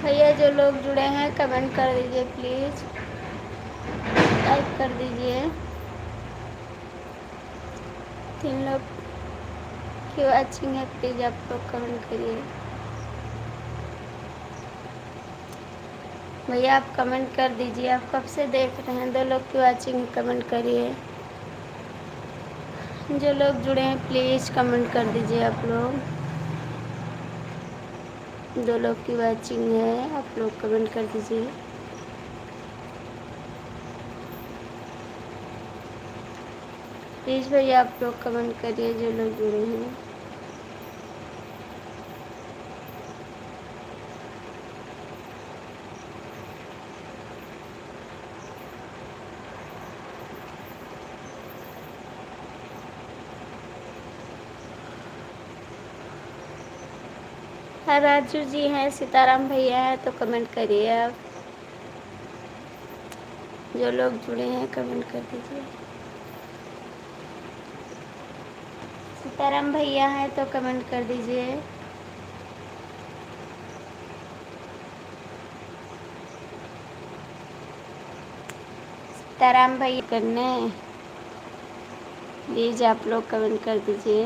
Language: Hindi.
भैया जो लोग जुड़े हैं कमेंट कर दीजिए प्लीज़, लाइक कर दीजिए। 3 लोग की वॉचिंग है, प्लीज़ आप लोग कमेंट करिए। भैया आप कमेंट कर दीजिए, आप कब से देख रहे हैं? 2 लोग की वॉचिंग, कमेंट करिए। जो लोग जुड़े हैं प्लीज़ कमेंट कर दीजिए आप लोग। 2 लोग की वॉचिंग है, आप लोग कमेंट कर दीजिए। प्लीज़ भैया आप लोग कमेंट करिए जो लोग जुड़े हैं। हाँ राजू जी हैं, सीताराम भैया हैं, तो कमेंट करिए आप। जो लोग जुड़े हैं कमेंट कर दीजिए। सीताराम भैया हैं तो कमेंट कर दीजिए। सीताराम भैया करने प्लीज़ आप लोग कमेंट कर दीजिए।